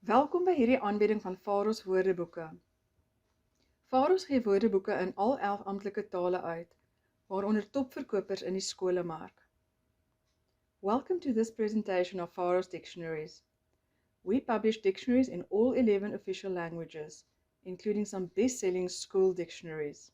Welkom by hierdie aanbieding van Pharos woordeboeke. Pharos gee woordeboeke in al 11 amptelike tale uit, waaronder topverkopers in die skolemark. Welcome to this presentation of Pharos dictionaries. We publish dictionaries in all 11 official languages, including some best-selling school dictionaries.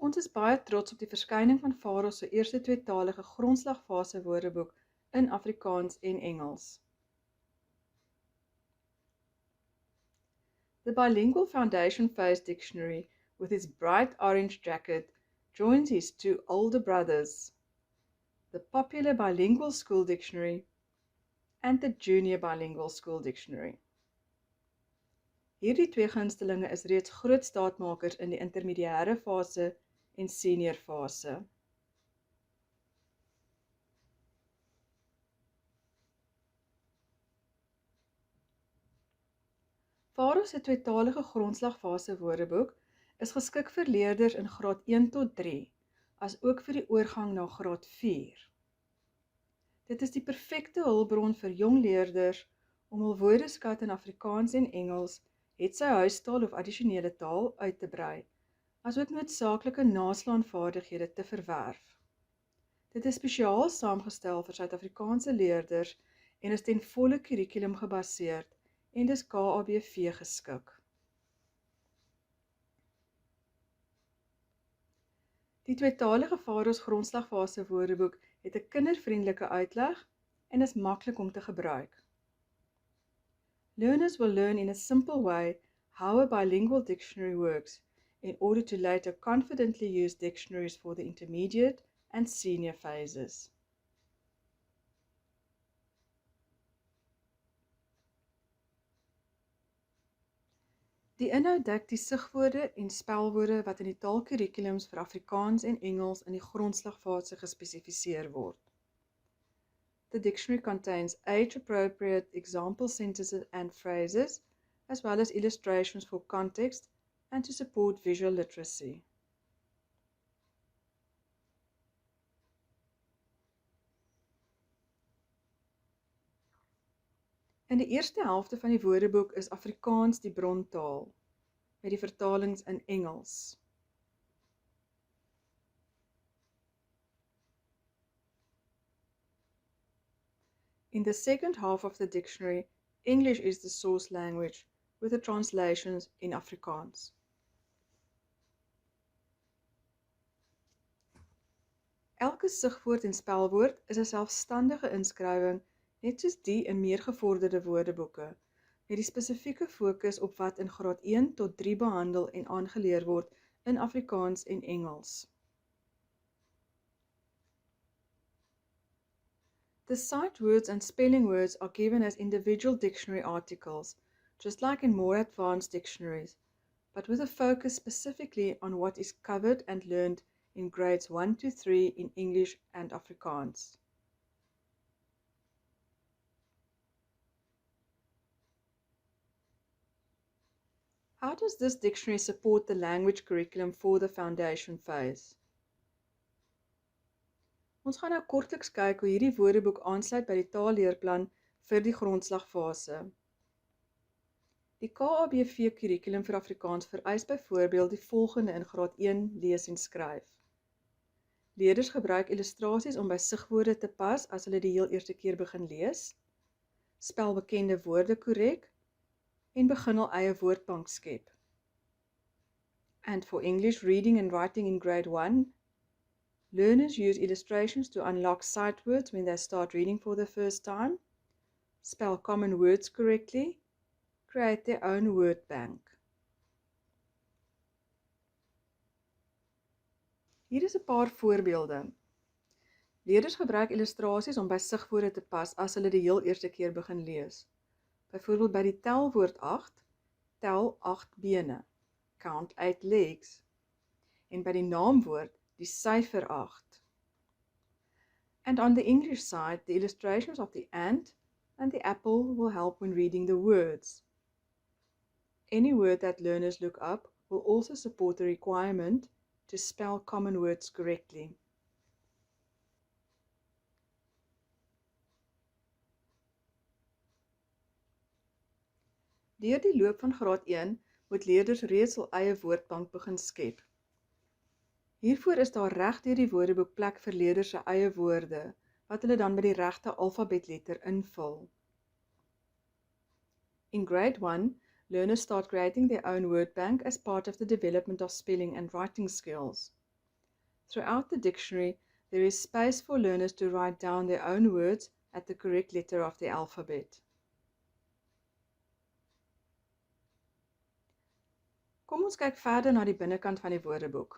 Ons is baie trots op die verskyning van Pharos se eerste tweetalige Grondslagfasewoordeboek in Afrikaans en Engels. The bilingual foundation phase dictionary, with its bright orange jacket, joins his two older brothers, the popular bilingual school dictionary and the junior bilingual school dictionary. Hierdie twee gunstelinge is reeds groot staatmakers in die intermediêre fase en senior fase. Pharos se tweetalige Grondslagfase woordeboek is geskik vir leerders in graad 1 tot 3, as ook vir die oorgang na graad 4. Dit is die perfekte hulpbron vir jong leerders om hul woordeskat in Afrikaans en Engels, hetsy huistaal of addisionele taal, uit te brei, asook noodsaaklike naslaanvaardighede te verwerf. Dit is spesiaal saamgestel vir Suid-Afrikaanse leerders en is ten volle kurrikulum gebaseerd en dis KABV geskik. Die tweetalige Pharos Grondslagfase woordeboek het 'n kindervriendelike uitleg en is maklik om te gebruik. Learners will learn in a simple way how a bilingual dictionary works in order to later confidently use dictionaries for the intermediate and senior phases. Die inhoud dek die sigwoorde en spelwoorde wat in die taalkurrikulums vir Afrikaans en Engels in die grondslagfase gespesifiseer word. The dictionary contains age-appropriate example sentences and phrases, as well as illustrations for context and to support visual literacy. In die eerste helfte van die woordeboek is Afrikaans die brontaal, met die vertalings in Engels. In the second half of the dictionary, English is the source language, with the translations in Afrikaans. Elke sigwoord en spelwoord is 'n selfstandige inskrywing, net soos die in meer gevorderde woordeboeke, met die spesifieke fokus op wat in graad 1 tot 3 behandel en aangeleer word in Afrikaans en Engels. The sight words and spelling words are given as individual dictionary articles, just like in more advanced dictionaries, but with a focus specifically on what is covered and learned in grades 1 to 3 in English and Afrikaans. How does this dictionary support the language curriculum for the foundation phase? Ons gaan nou kortliks kyk hoe hierdie woordeboek aansluit by die taalleerplan vir die grondslagfase. Die KABV kurrikulum vir Afrikaans vereis byvoorbeeld die volgende in graad 1 lees en skryf. Leerders gebruik illustrasies om by sigwoorde te pas as hulle die heel eerste keer begin lees, spel bekende woorde korrek en begin hul eie woordbank skep. And for English reading and writing in grade 1, learners use illustrations to unlock sight words when they start reading for the first time, spell common words correctly, create their own word bank. Hier is 'n paar voorbeelde. Leerders gebruik illustrasies om by sigwoorde te pas as hulle die heel eerste keer begin lees. Byvoorbeeld by die telwoord 8, tel 8 bene, count 8 legs, en by die naamwoord die syfer 8. And on the English side, the illustrations of the ant, and the apple will help when reading the words. Any word that learners look up will also support the requirement to spell common words correctly. Deur die loop van graad 1 moet leerders reeds hul eie woordbank begin skep. Hiervoor is daar reg deur die woordeboek plek vir leerders se eie woorde, wat hulle dan by die regte alfabetletter invul. In grade 1, learners start creating their own word bank as part of the development of spelling and writing skills. Throughout the dictionary, there is space for learners to write down their own words at the correct letter of the alphabet. Kom ons kyk verder na die binnekant van die woordeboek.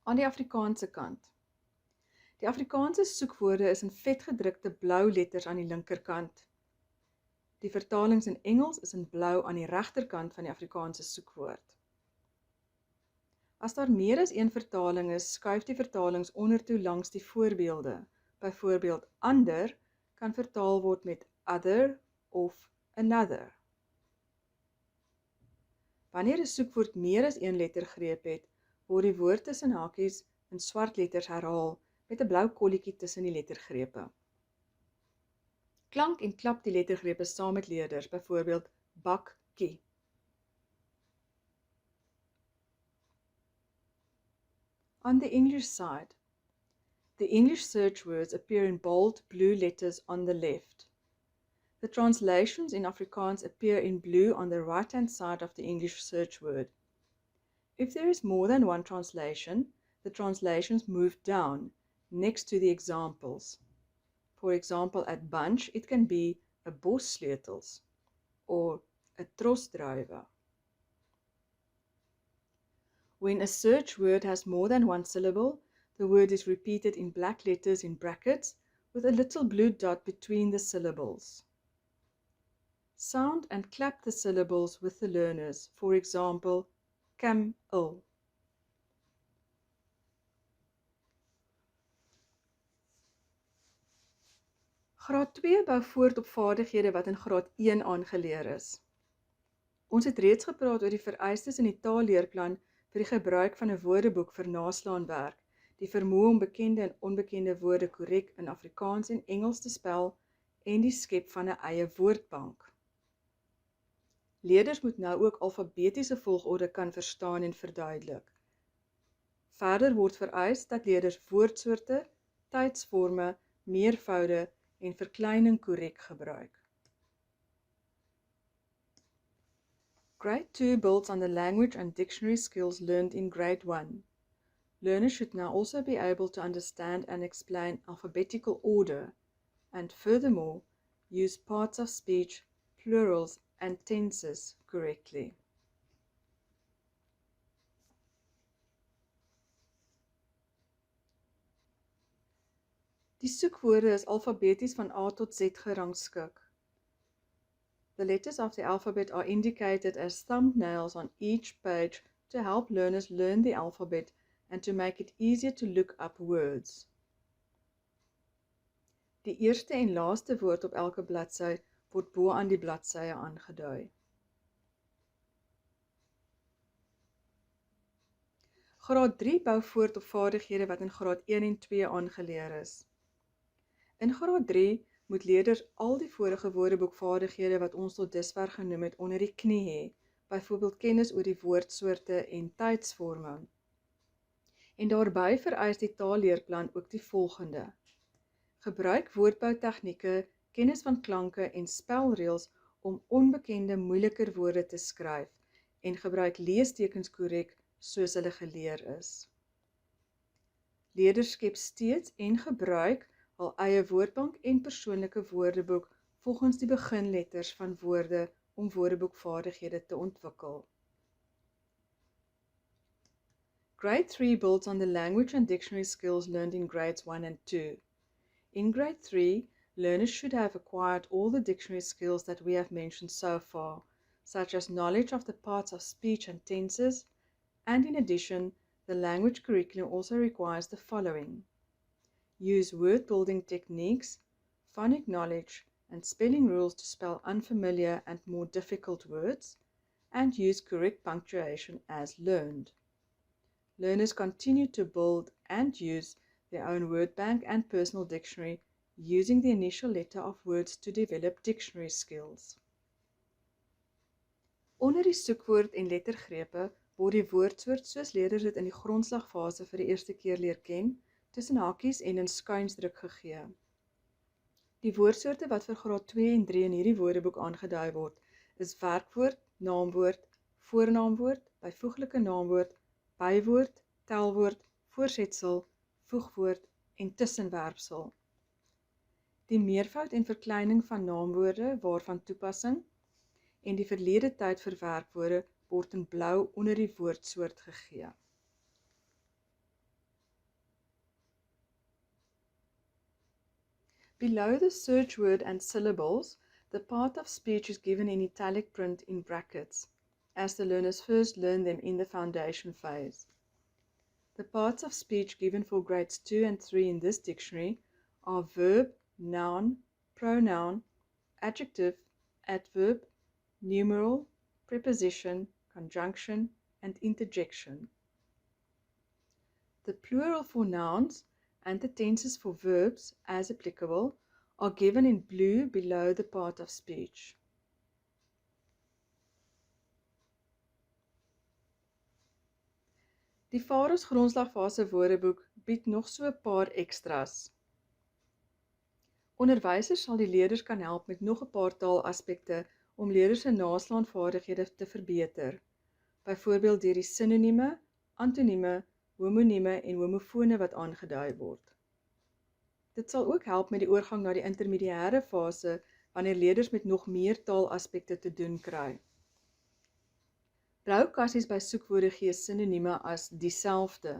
Aan die Afrikaanse kant. Die Afrikaanse soekwoorde is in vetgedrukte blou letters aan die linkerkant. Die vertalings in Engels is in blou aan die regterkant van die Afrikaanse soekwoord. As daar meer as een vertaling is, skuif die vertalings ondertoe langs die voorbeelde. Byvoorbeeld, ander kan vertaal word met other of another. Wanneer 'n soekwoord meer as een lettergreep het, word die woord tussen hakies in swart letters herhaal met 'n blou kolletjie tussen die lettergrepe. Klank en klap die lettergrepe saam met leerders, byvoorbeeld bakkie. On the English side, the English search words appear in bold blue letters on the left. The translations in Afrikaans appear in blue on the right-hand side of the English search word. If there is more than one translation, the translations move down, next to the examples. For example, at bunch, it can be 'n bos sleutels or 'n trosdruiwe. When a search word has more than one syllable, the word is repeated in black letters in brackets with a little blue dot between the syllables. Sound and clap the syllables with the learners, for example, cam-il. Graad 2 bou voort op vaardighede wat in graad 1 aangeleer is. Ons het reeds gepraat oor die vereistes in die taalleerplan vir die gebruik van 'n woordeboek vir naslaanwerk, die vermoë om bekende en onbekende woorde korrek in Afrikaans en Engels te spel en die skep van 'n eie woordbank. Leerders moet nou ook alfabetiese volgorde kan verstaan en verduidelik. Verder word vereis dat leerders woordsoorte, tydsvorme, meervoude en verkleining korrek gebruik. Grade 2 builds on the language and dictionary skills learned in grade 1. Learners should now also be able to understand and explain alphabetical order, and furthermore, use parts of speech, plurals, and tenses correctly. Die soekwoorde is alfabeties van A tot Z gerangskik. The letters of the alphabet are indicated as thumbnails on each page to help learners learn the alphabet and to make it easier to look up words. Die eerste en laaste woord op elke bladsy word bo aan die bladsye aangedui. Graad 3 bou voort op vaardighede wat in graad 1 en 2 aangeleer is. In graad 3 moet leerders al die vorige woordeboekvaardighede wat ons tot dusver genoem het onder die knie hê, byvoorbeeld kennis oor die woordsoorte en tydsvorme. En daarbey vereis die taalleerplan ook die volgende: gebruik woordboutegnieke, kennis van klanke en spelreëls om onbekende moeiliker woorde te skryf en gebruik leestekens korrek soos hulle geleer is. Leerders skep steeds en gebruik hul eie woordbank en persoonlike woordeboek volgens die beginletters van woorde om woordeboekvaardighede te ontwikkel. Grade 3 builds on the language and dictionary skills learned in grades 1 and 2. In grade 3, learners should have acquired all the dictionary skills that we have mentioned so far, such as knowledge of the parts of speech and tenses, and in addition, the language curriculum also requires the following: use word-building techniques, phonic knowledge and spelling rules to spell unfamiliar and more difficult words, and use correct punctuation as learned. Learners continue to build and use their own word bank and personal dictionary using the initial letter of words to develop dictionary skills. Onder die soekwoord en lettergrepe word die woordsoort soos leerders dit in die grondslagfase vir die eerste keer leer ken, tussen hakies en in skuinsdruk gegee. Die woordsoorte wat vir graad 2 en 3 in hierdie woordeboek aangedui word, is werkwoord, naamwoord, voornaamwoord, byvoeglike naamwoord, bywoord, telwoord, voorsetsel, voegwoord en tussenwerpsel. Die meervoud en verkleining van naamwoorde waarvan toepassing en die verlede tyd vir werkwoorde word in blou onder die woordsoort gegee. Below the search word and syllables, the part of speech is given in italic print in brackets, as the learners first learn them in the foundation phase. The parts of speech given for grades 2 and 3 in this dictionary are verb, noun, pronoun, adjective, adverb, numeral, preposition, conjunction, and interjection. The plural for nouns and the tenses for verbs, as applicable, are given in blue below the part of speech. Die Pharos Grondslagfasewoordeboek bied nog so 'n paar ekstras. Onderwysers sal die leerders kan help met nog 'n paar taalaspekte om leerders se naslaanvaardighede te verbeter, byvoorbeeld deur die sinonieme, antonieme, homonieme en homofone wat aangedui word. Dit sal ook help met die oorgang na die intermediêre fase wanneer leerders met nog meer taalaspekte te doen kry. Blou kassies by soekwoorde gee sinonieme as dieselfde.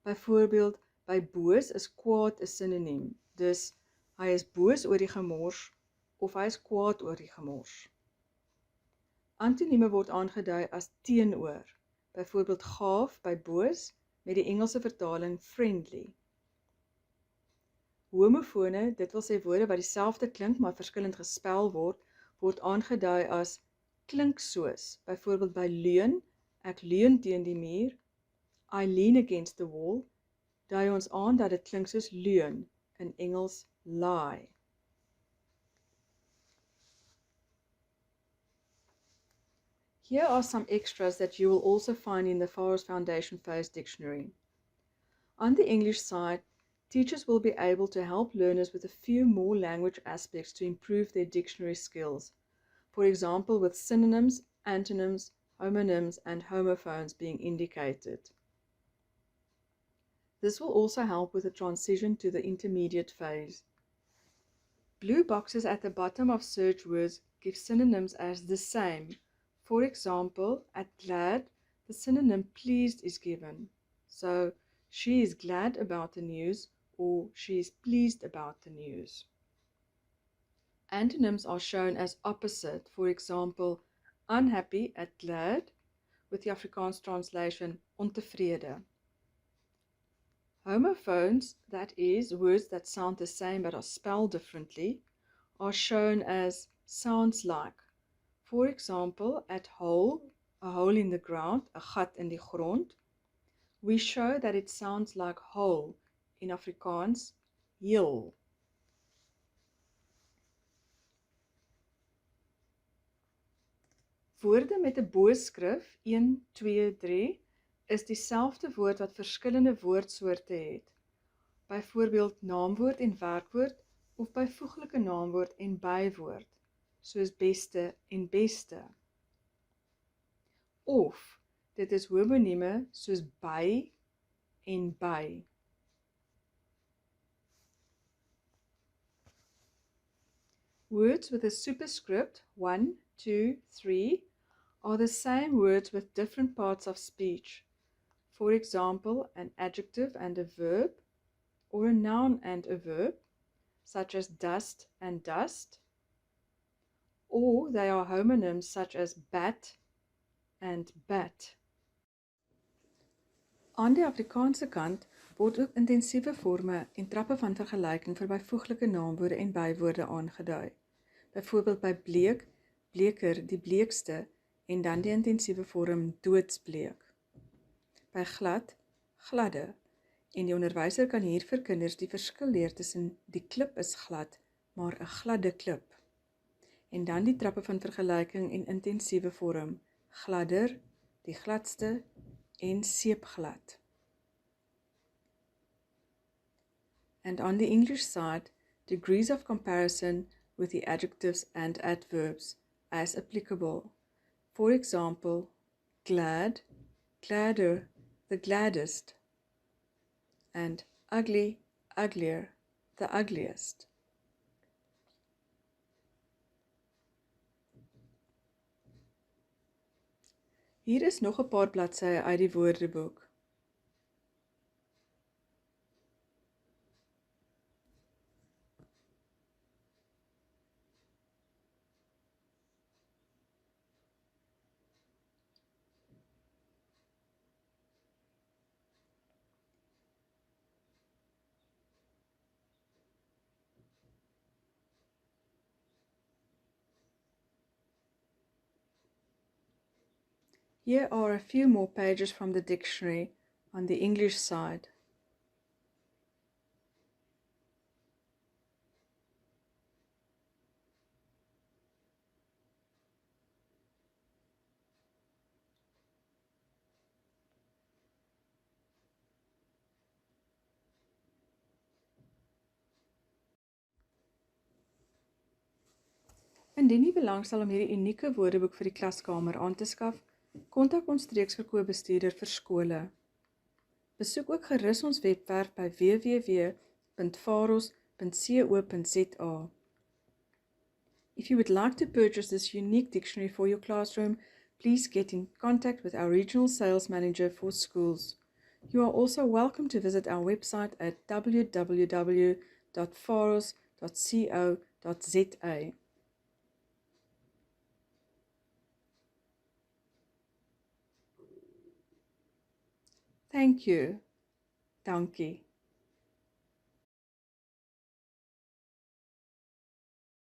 Byvoorbeeld, by boos is kwaad 'n sinoniem, dus hy is boos oor die gemors of hy is kwaad oor die gemors. Antonieme word aangedui as teenoor, byvoorbeeld gaaf by boos met die Engelse vertaling friendly. Homofone, dit wil sê woorde wat dieselfde klink maar verskillend gespel word aangedui as klink soos, byvoorbeeld by leun, ek leun teen die muur, I lean against the wall, dui ons aan dat dit klink soos leun, in Engels lie. Here are some extras that you will also find in the Pharos Foundation Phase Dictionary. On the English side, teachers will be able to help learners with a few more language aspects to improve their dictionary skills. For example, with synonyms, antonyms, homonyms, and homophones being indicated. This will also help with the transition to the intermediate phase. Blue boxes at the bottom of search words give synonyms as the same. For example, at glad, the synonym pleased is given. So, she is glad about the news or she is pleased about the news. Antonyms are shown as opposite. For example, unhappy at glad, with the Afrikaans translation ontevrede. Homophones, that is, words that sound the same but are spelled differently, are shown as sounds like. For example, at hole, a hole in the ground, a gat in die grond, we show that it sounds like hole, in Afrikaans, heel. Woorde met 'n boskrif 1, 2, 3 is dieselfde woord wat verskillende woordsoorte het. Byvoorbeeld naamwoord en werkwoord of byvoeglike naamwoord en bywoord, soos beste en beste. Of dit is homonieme soos by en by. Words with a superscript 1, 2, 3 are the same words with different parts of speech. For example, an adjective and a verb, or a noun and a verb, such as dust and dust, or they are homonyms such as bat and bat. Aan die Afrikaanse kant word ook intensiewe forme en trappe van vergelyking vir byvoeglike naamwoorde en bywoorde aangedui. Byvoorbeeld by bleek, bleker, die bleekste en dan die intensiewe vorm doodsbleek. By glad, gladde en die onderwyser kan hier vir kinders die verskil leer tussen die klip is glad, maar 'n gladde klip. En dan die trappe van vergelyking en intensiewe vorm, gladder, die gladste en seepglad. And on the English side, degrees of comparison with the adjectives and adverbs as applicable. For example, glad, gladder, the gladdest, and ugly, uglier, the ugliest. Hier is nog 'n paar bladsye uit die woordeboek. Here are a few more pages from the dictionary on the English side. Indien jy belangstel om hierdie unieke woordeboek vir die klaskamer aan te skaf, kontak ons streeksverkoopbestuurder vir skole. Besoek ook gerus ons webwerf by www.pharos.co.za. If you would like to purchase this unique dictionary for your classroom, please get in contact with our regional sales manager for schools. You are also welcome to visit our website at www.pharos.co.za. Thank you. Dankie.